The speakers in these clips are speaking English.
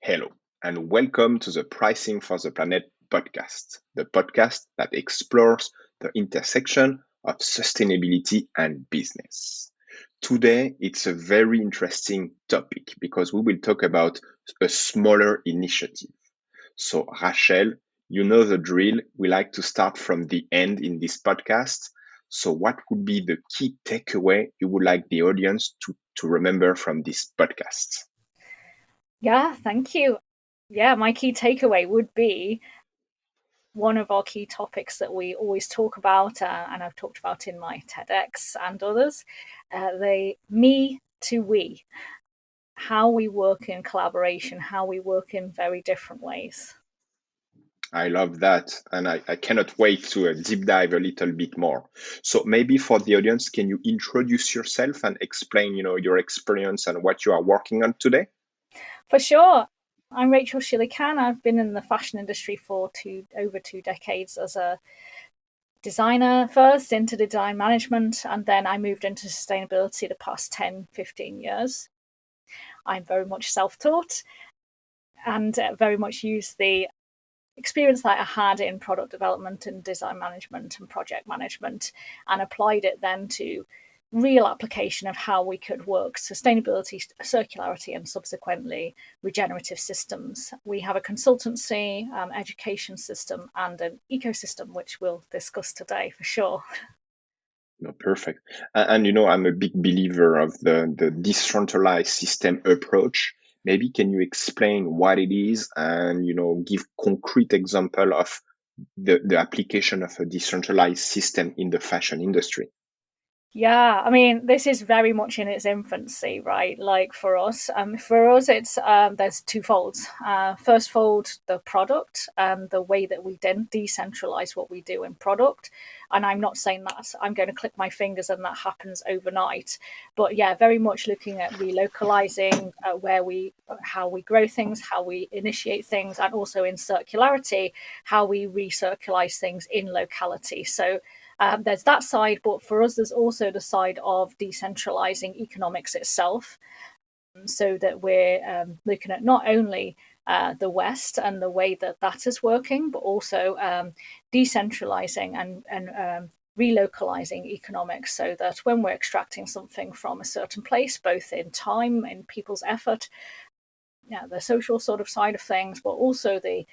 Hello, and welcome to the Pricing for the Planet podcast, the podcast that explores the intersection of sustainability and business. Today, it's a very interesting topic because we will talk about a smaller initiative. So, Rachel, you know the drill. We like to start from the end in this podcast. So, what would be the key takeaway you would like the audience to remember from this podcast? Yeah, thank you. Yeah, my key takeaway would be one of our key topics that we always talk about, and I've talked about in my TEDx and others, the me to we, how we work in collaboration, how we work in very different ways. I love that. And I cannot wait to deep dive a little bit more. So maybe for the audience, can you introduce yourself and explain, your experience and what you are working on today? For sure. I'm Rachel Sheila Kan. I've been in the fashion industry for over 2 decades as a designer first, into design management, and then I moved into sustainability the past 10, 15 years. I'm very much self-taught and very much use the experience that I had in product development and design management and project management and applied it then to real application of how we could work sustainability, circularity, and subsequently regenerative systems. We have a consultancy, education system, and an ecosystem, which we'll discuss today for sure. No, perfect. And I'm a big believer of the decentralized system approach. Maybe can you explain what it is and, give concrete example of the application of a decentralized system in the fashion industry? Yeah, I mean, this is very much in its infancy, right? Like for us, it's there's two folds. First fold, the product and the way that we then decentralize what we do in product. And I'm not saying that I'm going to click my fingers and that happens overnight, but yeah, very much looking at relocalizing how we grow things, how we initiate things, and also in circularity, how we recirculize things in locality. So there's that side, but for us, there's also the side of decentralizing economics itself, so that we're looking at not only the West and the way that that is working, but also decentralizing and relocalizing economics so that when we're extracting something from a certain place, both in time, in people's effort, the social sort of side of things, but also the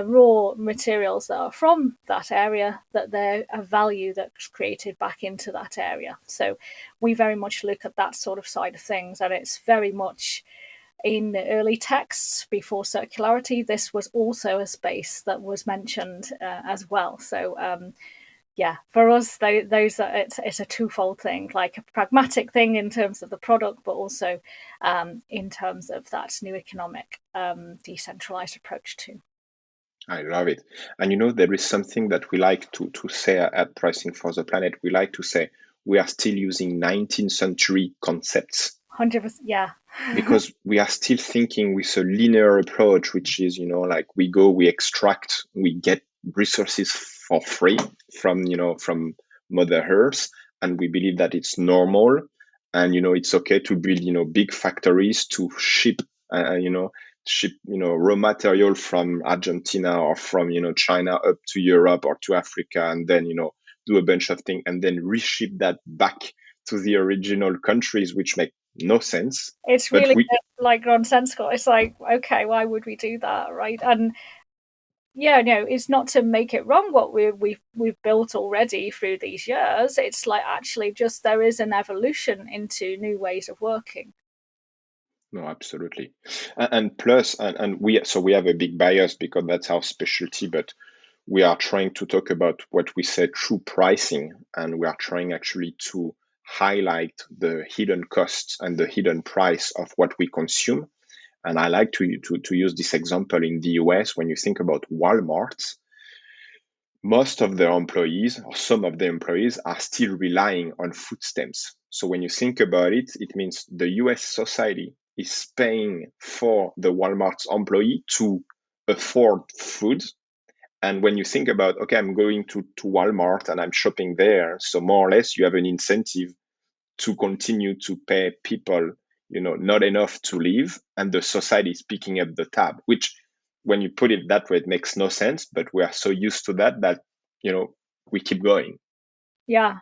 raw materials that are from that area, that they're a value that's created back into that area. So we very much look at that sort of side of things, and it's very much in the early texts before circularity. This was also a space that was mentioned as well. So yeah, for us, it's a twofold thing, like a pragmatic thing in terms of the product, but also in terms of that new economic decentralized approach too. I love it. And there is something that we like to say at Pricing for the Planet. We like to say we are still using 19th century concepts 100%, yeah. because we are still thinking with a linear approach, which is, like we go, we extract, we get resources for free from Mother Earth, and we believe that it's normal, and it's okay to build, big factories to ship raw material from Argentina or from China up to Europe or to Africa, and then do a bunch of things and then reship that back to the original countries, which make no sense. It's But really we like nonsensical. It's like, okay, why would we do that, right? And yeah, no, it's not to make it wrong what we've built already through these years. It's like actually just there is an evolution into new ways of working. No, absolutely. And plus, and we have a big bias because that's our specialty, but we are trying to talk about what we say true pricing, and we are trying actually to highlight the hidden costs and the hidden price of what we consume. And I like to use this example in the US. When you think about Walmart, most of their employees or some of the employees are still relying on food stamps. So when you think about it, it means the US society is paying for the Walmart's employee to afford food. And when you think about, okay, I'm going to Walmart and I'm shopping there, so more or less you have an incentive to continue to pay people, not enough to live, and the society is picking up the tab, which when you put it that way, it makes no sense, but we are so used to that we keep going. Yeah.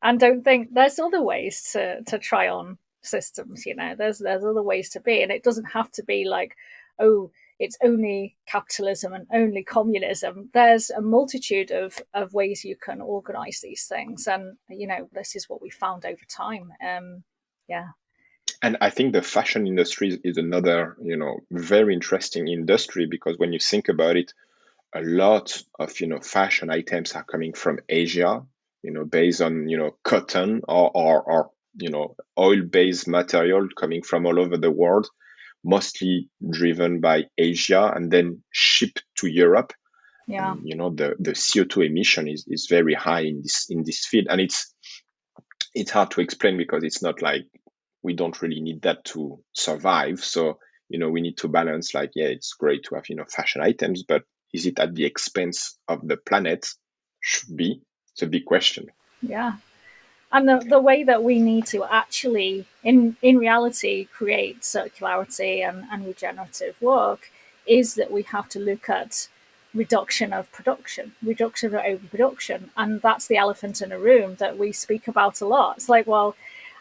And don't think there's other ways to try on systems. There's other ways to be, and it doesn't have to be like, oh, it's only capitalism and only communism. There's a multitude of ways you can organize these things, and this is what we found over time. Yeah. And I think the fashion industry is another very interesting industry, because when you think about it, a lot of fashion items are coming from Asia, based on cotton or oil-based material coming from all over the world, mostly driven by Asia and then shipped to Europe. Yeah. And the CO2 emission is very high in this field, and it's hard to explain, because it's not like we don't really need that to survive. So we need to balance, like, yeah, it's great to have fashion items, but is it at the expense of the planet? Should be. It's a big question. Yeah. And the way that we need to actually in reality create circularity and regenerative work is that we have to look at reduction of production, reduction of overproduction, and that's the elephant in the room that we speak about a lot. It's like, well,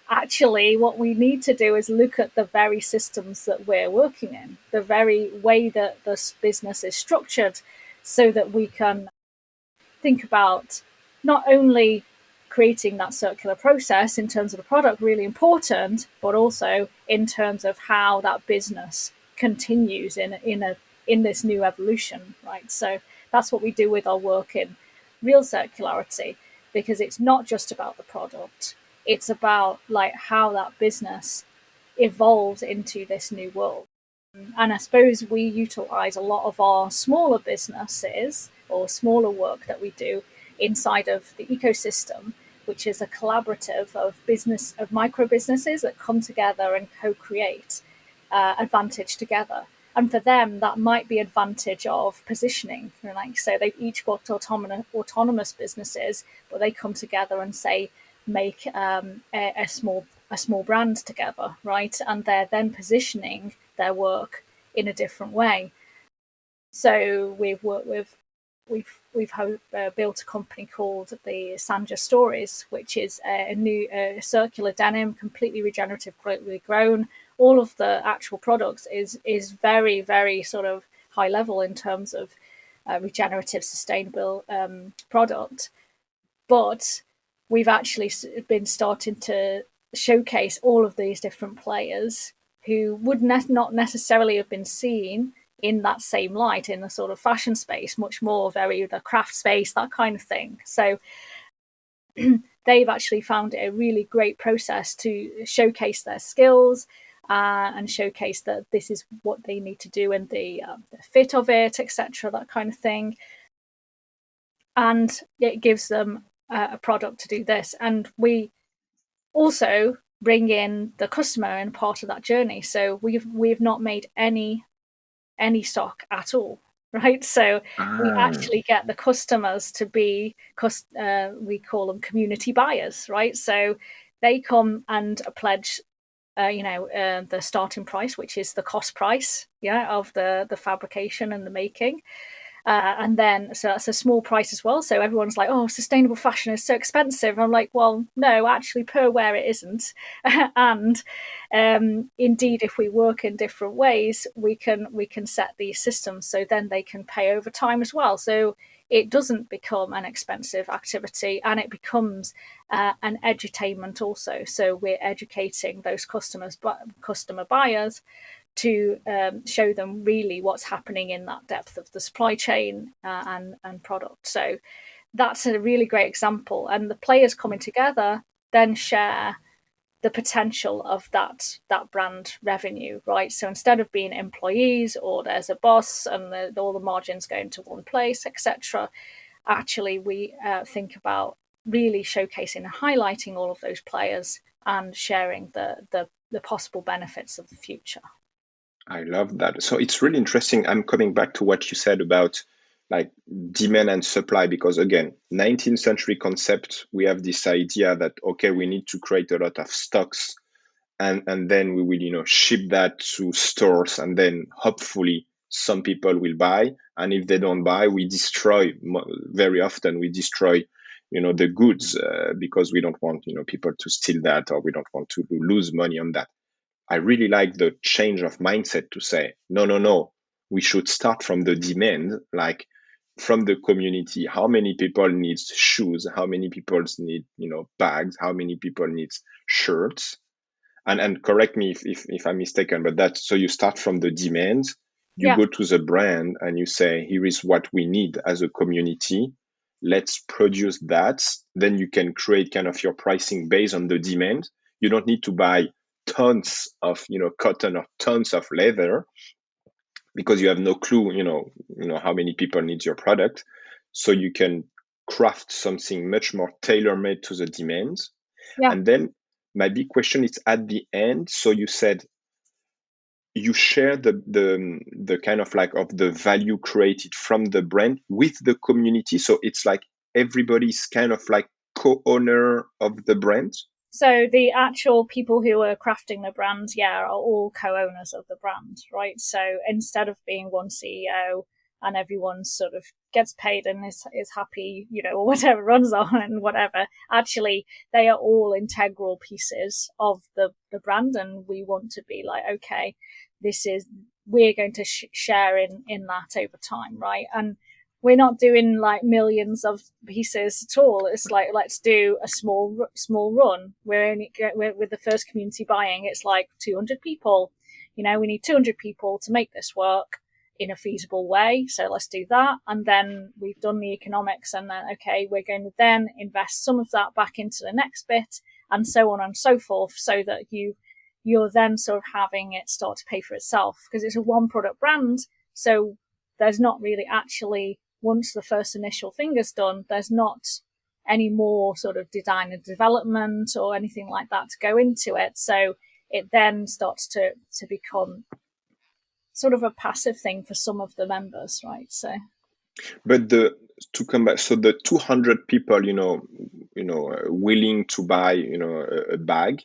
actually what we need to do is look at the very systems that we're working in, the very way that this business is structured, so that we can think about not only creating that circular process in terms of the product, really important, but also in terms of how that business continues in this new evolution, right? So that's what we do with our work in real circularity, because it's not just about the product, it's about like how that business evolves into this new world. And I suppose we utilize a lot of our smaller businesses or smaller work that we do inside of the ecosystem, which is a collaborative of micro businesses that come together and co-create advantage together. And for them, that might be advantage of positioning. Like, so they've each got autonomous businesses, but they come together and say, make a small brand together, right? And they're then positioning their work in a different way. So we've worked with we've built a company called the Sanja Stories, which is a new circular denim, completely regeneratively grown. All of the actual products is very, very sort of high level in terms of regenerative, sustainable product. But we've actually been starting to showcase all of these different players who would not necessarily have been seen in that same light in the sort of fashion space, much more very the craft space, that kind of thing. So they've actually found it a really great process to showcase their skills and showcase that this is what they need to do and the fit of it, etc., that kind of thing. And it gives them a product to do this. And we also bring in the customer in part of that journey. So we've not made any stock at all, right? So we actually get the customers to be we call them community buyers, right? So they come and pledge the starting price, which is the cost price, of the fabrication and the making. And then, so that's a small price as well. So everyone's like, oh, sustainable fashion is so expensive. I'm like, well, no, actually, per wear it isn't. And indeed, if we work in different ways, we can set these systems so then they can pay over time as well. So it doesn't become an expensive activity, and it becomes an edutainment also. So we're educating those customer buyers to show them really what's happening in that depth of the supply chain and product. So that's a really great example. And the players coming together then share the potential of that brand revenue, right? So instead of being employees or there's a boss and all the margins going to one place, etc., actually we think about really showcasing and highlighting all of those players and sharing the possible benefits of the future. I love that. So it's really interesting. I'm coming back to what you said about like demand and supply, because again, 19th century concept, we have this idea that, okay, we need to create a lot of stocks and then we will, ship that to stores, and then hopefully some people will buy. And if they don't buy, we destroy. Very often we destroy, the goods, because we don't want, people to steal that, or we don't want to lose money on that. I really like the change of mindset to say, no, no, no, we should start from the demand, like from the community. How many people need shoes? How many people need, bags? How many people need shirts? And correct me if I'm mistaken, but that's, so you start from the demand, you Yeah. go to the brand and you say, here is what we need as a community. Let's produce that. Then you can create kind of your pricing based on the demand. You don't need to buy tons of, cotton or tons of leather, because you have no clue, how many people need your product. So you can craft something much more tailor-made to the demands. Yeah. And then my big question is at the end. So you said you share the kind of like of the value created from the brand with the community. So it's like everybody's kind of like co-owner of the brand. So the actual people who are crafting the brand, yeah, are all co-owners of the brand, right? So instead of being one CEO and everyone sort of gets paid and is happy, or whatever, runs on and whatever, actually they are all integral pieces of the brand, and we want to be like, okay, we're going to share in that over time, right? And we're not doing like millions of pieces at all. It's like, let's do a small run. We're with the first community buying. It's like 200 people. We need 200 people to make this work in a feasible way. So let's do that. And then we've done the economics, and then, okay, we're going to then invest some of that back into the next bit, and so on and so forth, so that you're then sort of having it start to pay for itself, because it's a one product brand. So there's not really actually, once the first initial thing is done, there's not any more sort of design and development or anything like that to go into it. So it then starts to become sort of a passive thing for some of the members, right? So, But to come back, so the 200 people, willing to buy, a bag,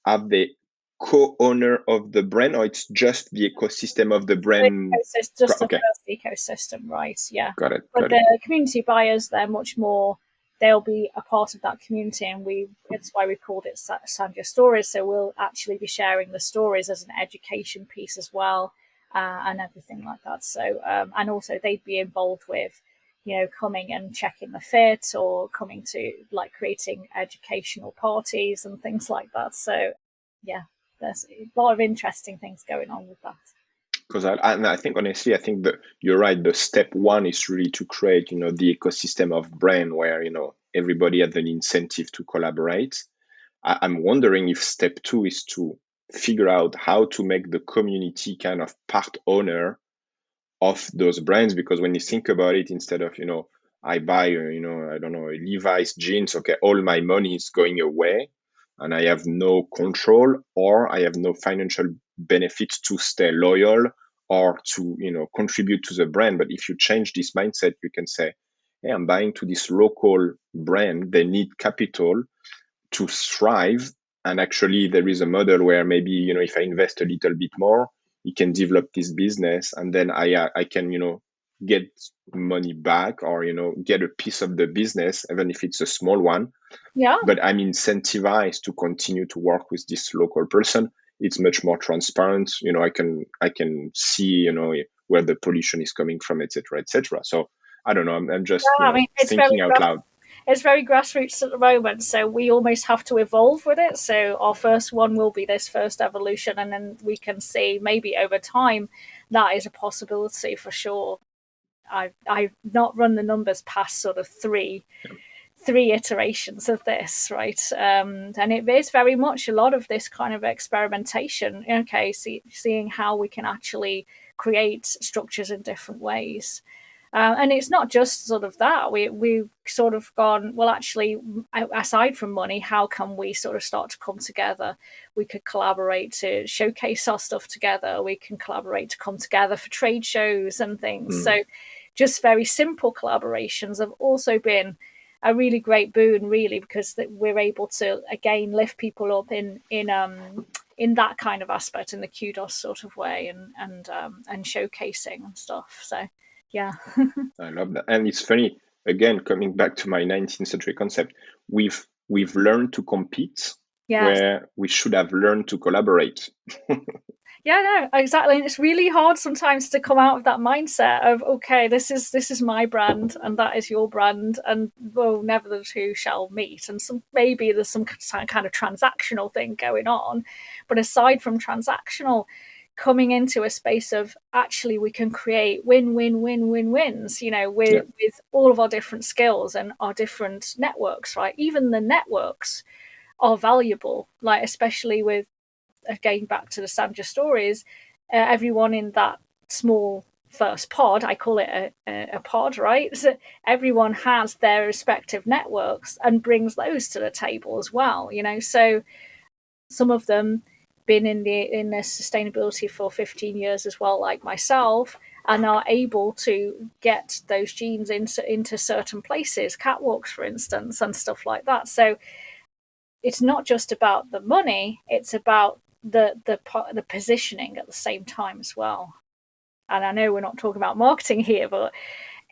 are they co-owner of the brand, or it's just the ecosystem of the brand? just the Okay, first ecosystem, right? Yeah. got it, But got it. the community buyers, they're much more, they'll be a part of that community, and it's why we called it Sandra Stories. So we'll actually be sharing the stories as an education piece as well, and everything like that. So, and also they'd be involved with, coming and checking the fit, or coming to like creating educational parties and things like that. So, yeah, there's a lot of interesting things going on with that. Because I think honestly, I think that you're right. The step one is really to create, the ecosystem of brand where, everybody has an incentive to collaborate. I'm wondering if step two is to figure out how to make the community kind of part owner of those brands. Because when you think about it, instead of, I buy, I don't know, Levi's jeans, okay, all my money is going away and I have no control, or I have no financial benefits to stay loyal or to, contribute to the brand. But if you change this mindset, you can say, hey, I'm buying to this local brand, they need capital to thrive. And actually, there is a model where maybe, if I invest a little bit more, you can develop this business, and then I can, get money back, or, get a piece of the business, even if it's a small one. Yeah. But I'm incentivized to continue to work with this local person. It's much more transparent. I can see, where the pollution is coming from, etc., etc. So I don't know. I'm just, Yeah, I mean, thinking out loud. it's very grassroots at the moment, so we almost have to evolve with it. So our first one will be this first evolution, and then we can see maybe over time that is a possibility for sure. I've not run the numbers past sort of three iterations of this, right? And it is very much a lot of this kind of experimentation. Okay, seeing how we can actually create structures in different ways. And it's not just sort of that. We've sort of gone, well, actually, aside from money, how can we sort of start to come together? We could collaborate to showcase our stuff together. We can collaborate to come together for trade shows and things. So just very simple collaborations have also been a really great boon, really, because we're able to again lift people up in that kind of aspect, in the kudos sort of way, and showcasing and stuff. So yeah. I love that. And it's funny, again, coming back to my 19th century concept, we've learned to compete Yes. where we should have learned to collaborate. Yeah, no, exactly. And it's really hard sometimes to come out of that mindset of, okay, this is my brand and that is your brand, and well, never the two shall meet. And maybe there's some kind of transactional thing going on, but aside from transactional, coming into a space of actually we can create wins, Yeah. with all of our different skills and our different networks, right? Even the networks are valuable, like especially with, going back to the Sandra stories, everyone in that small first pod, I call it a pod, right? So everyone has their respective networks and brings those to the table as well, So some of them been in the sustainability for 15 years as well, like myself, and are able to get those genes into certain places, catwalks, for instance, and stuff like that. So it's not just about the money; it's about the positioning at the same time as well. And I know we're not talking about marketing here, but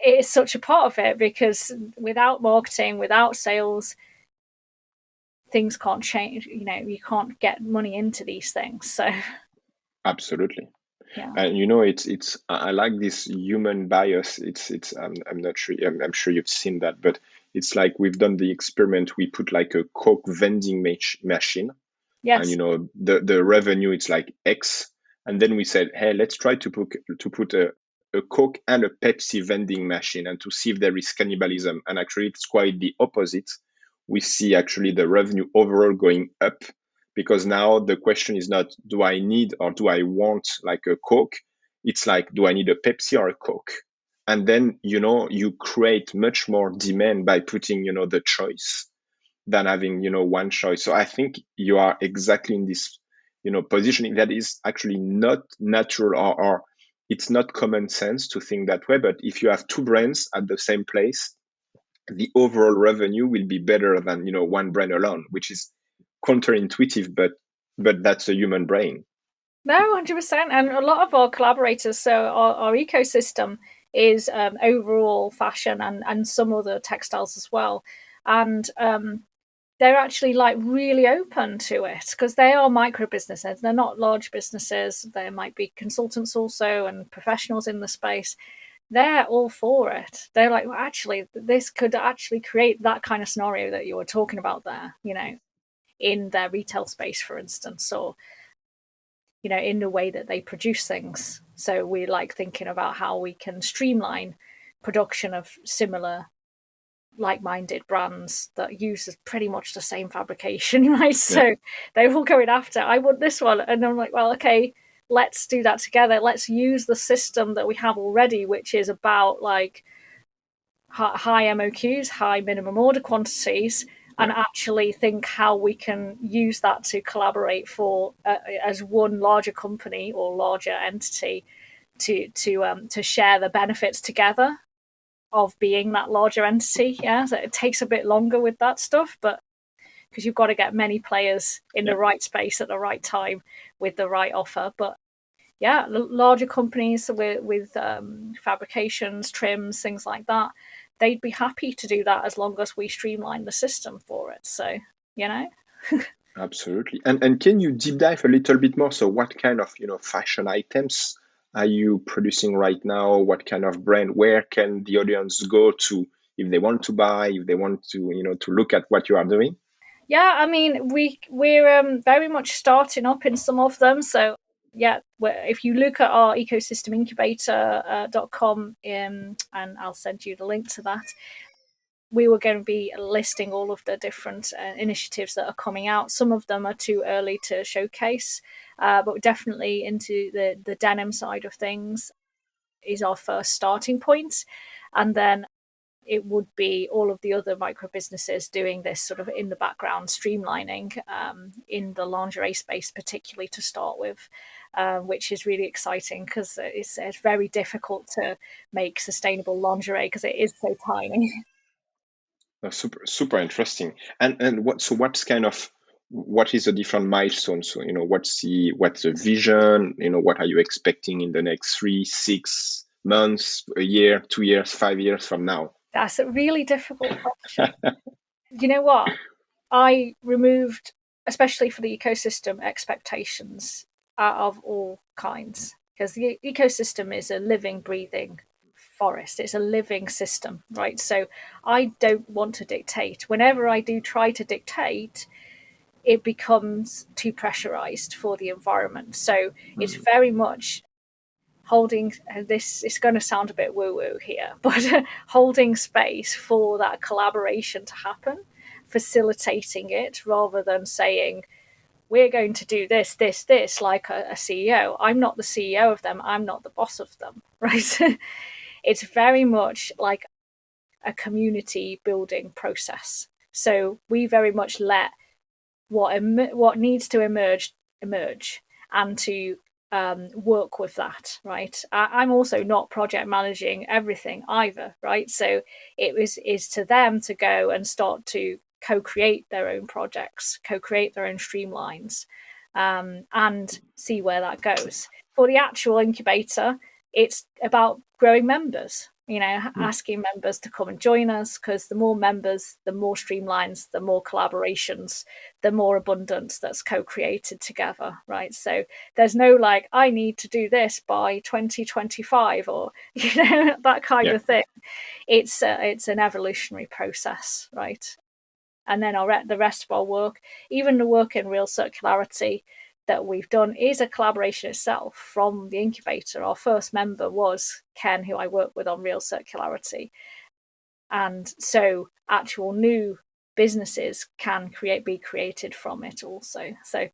it is such a part of it, because without marketing, without sales, things can't change. You can't get money into these things. So Absolutely. yeah. And it's I like this human bias. It's I'm not sure, I'm sure you've seen that, but it's like we've done the experiment. We put like a Coke vending machine, and Yes. the revenue, it's like X, and then we said, hey, let's try to put a Coke and a Pepsi vending machine, and to see if there is cannibalism. And actually it's quite the opposite. We see actually the revenue overall going up, because now the question is not, do I need or do I want like a Coke? It's like, do I need a Pepsi or a Coke? And then you create much more demand by putting the choice, than having one choice. So I think you are exactly in this positioning that is actually not natural, or it's not common sense to think that way. But if you have two brands at the same place, the overall revenue will be better than one brand alone, which is counterintuitive, but that's a human brain. No, 100%. And a lot of our collaborators, so our ecosystem is overall fashion and some other textiles as well. And they're actually like really open to it, because they are micro businesses. They're not large businesses. There might be consultants also and professionals in the space. They're all for it. They're like, well, actually, this could actually create that kind of scenario that you were talking about there, in their retail space, for instance, or in the way that they produce things. So we like thinking about how we can streamline production of similar like-minded brands that use pretty much the same fabrication, right? Yeah. So they're all going after, I want this one. And I'm like, well, okay, let's do that together. Let's use the system that we have already, which is about like high MOQs, high minimum order quantities, and Yeah. actually think how we can use that to collaborate for as one larger company or larger entity to share the benefits together of being that larger entity. Yeah, so it takes a bit longer with that stuff, but because you've got to get many players in Yeah. the right space at the right time with the right offer. But yeah, larger companies with fabrications, trims, things like that, they'd be happy to do that as long as we streamline the system for it. So, you know. Absolutely. And can you deep dive a little bit more? So what kind of, fashion items are you producing right now? What kind of brand? Where can the audience go to if they want to buy, if they want to, to look at what you are doing? Yeah, I mean, we're very much starting up in some of them. So yeah, if you look at our ecosystem incubator.com, and I'll send you the link to that, we were going to be listing all of the different initiatives that are coming out. Some of them are too early to showcase, but definitely into the denim side of things is our first starting point. And then it would be all of the other micro businesses doing this sort of in the background streamlining in the lingerie space, particularly to start with, which is really exciting because it's very difficult to make sustainable lingerie because it is so tiny. Super, super interesting. And what's kind of what is the different milestones? So, what's the vision? What are you expecting in the next 3, 6 months, a year, 2 years, 5 years from now? That's a really difficult question. You know what? I removed, especially for the ecosystem, expectations out of all kinds, because the ecosystem is a living, breathing forest. It's a living system, right? So I don't want to dictate. Whenever I do try to dictate, it becomes too pressurized for the environment. So it's very much holding this. It's going to sound a bit woo woo here, but holding space for that collaboration to happen, facilitating it rather than saying, we're going to do this, like a CEO. I'm not the CEO of them. I'm not the boss of them, right? It's very much like a community building process. So we very much let what needs to emerge, and to work with that, right? I'm also not project managing everything either, right? So is to them to go and start to co-create their own projects, co-create their own streamlines, and see where that goes. For the actual incubator, it's about growing members, asking members to come and join us, because the more members, the more streamlines, the more collaborations, the more abundance that's co-created together, right? So there's no like, I need to do this by 2025, or that kind of thing. It's an evolutionary process, right? And then the rest of our work, even the work in real circularity that we've done, is a collaboration itself from the incubator. Our first member was Ken, who I work with on real circularity. And so actual new businesses can be created from it also. So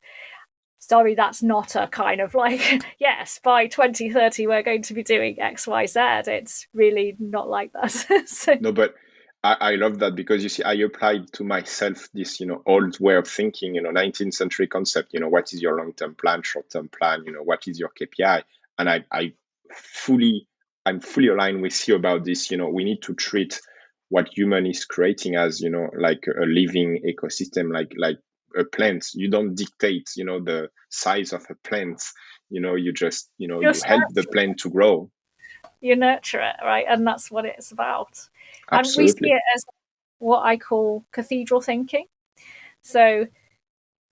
sorry, that's not a kind of like, yes, by 2030, we're going to be doing X, Y, Z. It's really not like that. So, No, but I love that, because you see, I applied to myself this, old way of thinking, 19th century concept, what is your long-term plan, short-term plan, what is your KPI? And I'm fully aligned with you about this. We need to treat what human is creating as, like a living ecosystem, like a plant. You don't dictate, the size of a plant. You just, you just help the plant to grow. you nurture it, right? And that's what it's about. And we see Absolutely. it as what I call cathedral thinking. So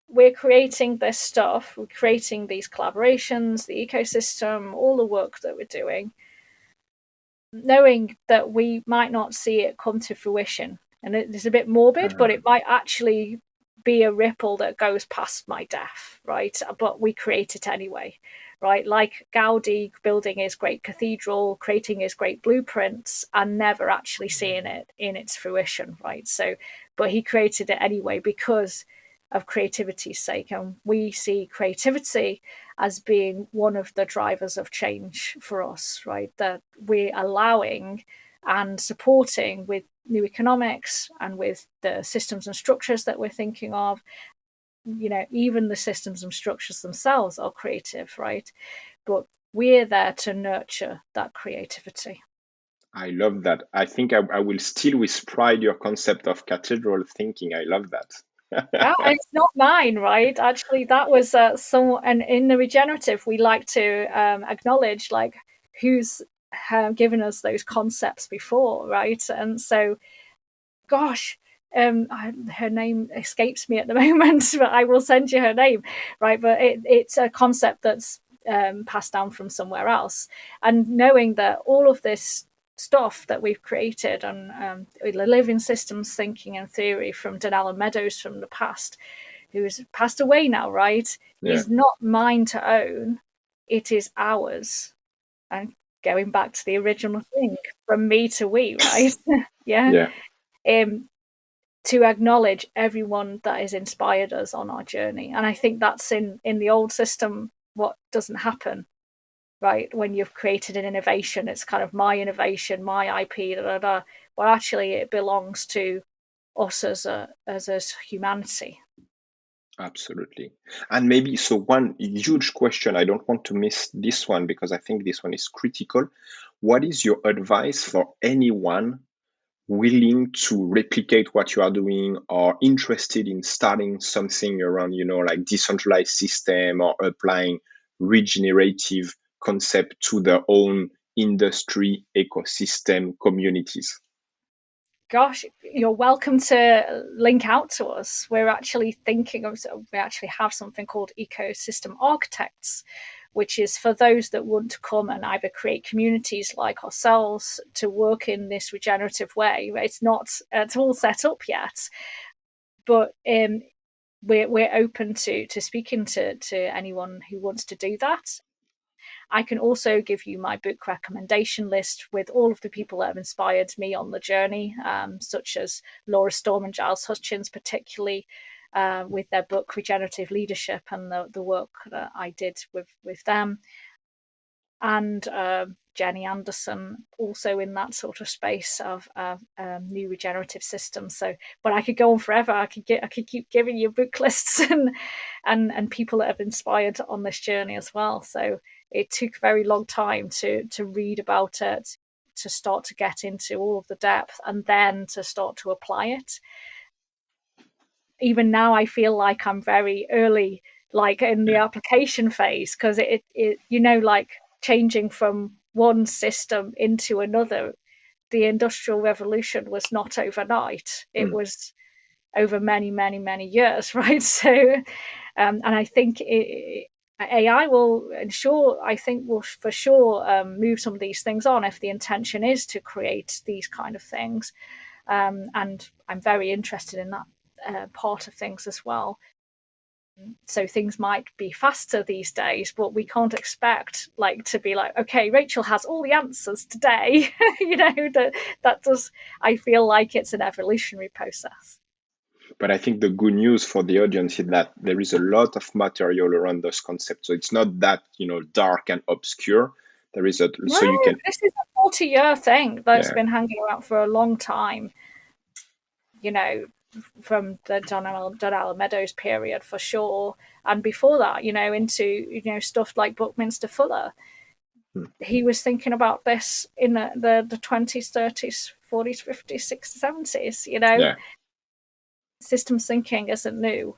we're creating this stuff, we're creating these collaborations, the ecosystem, all the work that we're doing, knowing that we might not see it come to fruition. And it's a bit morbid, but it might actually be a ripple that goes past my death, right? But we create it anyway, right? Like Gaudi building his great cathedral, creating his great blueprints, and never actually seeing it in its fruition, right? So, but he created it anyway because of creativity's sake. And we see creativity as being one of the drivers of change for us, right? That we're allowing and supporting with new economics and with the systems and structures that we're thinking of. Even the systems and structures themselves are creative, right? But we're there to nurture that creativity. I love that. I think I will steal with pride your concept of cathedral thinking. I love Yeah, that. it's not mine, right? Actually, that was and in the regenerative, we like to acknowledge like who's given us those concepts before, right? And so, gosh, her name escapes me at the moment, but I will send you her name, right? But it's a concept that's passed down from somewhere else, and knowing that all of this stuff that we've created and living systems thinking and theory from Donella Meadows from the past, who's passed away now, right, Yeah. is not mine to own. It is ours. And going back to the original thing, from me to we, right? Yeah. Yeah. To acknowledge everyone that has inspired us on our journey. And I think that's in the old system what doesn't happen, right? When you've created an innovation, it's kind of my innovation, my IP, da, da, da. But actually it belongs to us as humanity. Absolutely. And maybe so one huge question, I don't want to miss this one because I think this one is critical. What is your advice for anyone willing to replicate what you are doing or interested in starting something around, like decentralized system or applying regenerative concept to their own industry, ecosystem, communities? Gosh, you're welcome to link out to us. We're actually thinking of, we actually have something called ecosystem architects, which is for those that want to come and either create communities like ourselves to work in this regenerative way. It's not it's all set up yet, but we're open to speaking to anyone who wants to do that. I can also give you my book recommendation list with all of the people that have inspired me on the journey, such as Laura Storm and Giles Hutchins, particularly with their book Regenerative Leadership and the work that I did with them. And Jenny Anderson, also in that sort of space of new regenerative systems. So, but I could go on forever. I could keep giving you book lists and people that have inspired on this journey as well. So it took a very long time to read about it, to start to get into all of the depth, and then to start to apply it. Even now, I feel like I'm very early, like in the application phase, because it like changing from one system into another. The Industrial Revolution was not overnight. It was over many, many, many years, right? So, and I think AI will ensure, I think will for sure move some of these things on if the intention is to create these kind of things. And I'm very interested in that part of things as well. So things might be faster these days, but we can't expect to be like, okay, Rachel has all the answers today. that does. I feel like it's an evolutionary process. But I think the good news for the audience is that there is a lot of material around those concepts. So it's not that, dark and obscure. There is No, so you can. this is a 40-year thing that's been hanging around for a long time. From the John Allen Meadows period for sure, and before that, into stuff like Buckminster Fuller. He was thinking about this in the 20s, 30s, 40s, 50s, 60s, 70s. Systems thinking isn't new.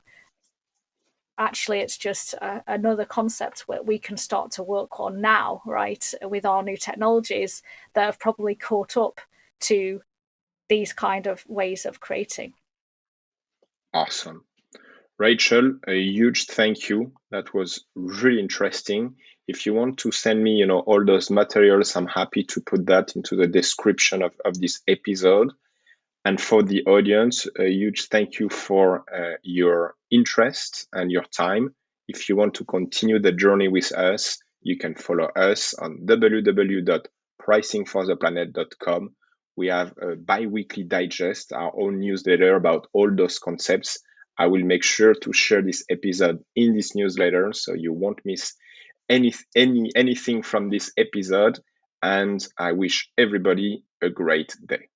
Actually, it's just another concept where we can start to work on now, right, with our new technologies that have probably caught up to these kind of ways of creating. Awesome. Rachel, a huge thank you. That was really interesting. If you want to send me, all those materials, I'm happy to put that into the description of this episode. And for the audience, a huge thank you for your interest and your time. If you want to continue the journey with us, you can follow us on www.pricingfortheplanet.com. We have a bi-weekly digest, our own newsletter about all those concepts. I will make sure to share this episode in this newsletter so you won't miss anything from this episode. And I wish everybody a great day.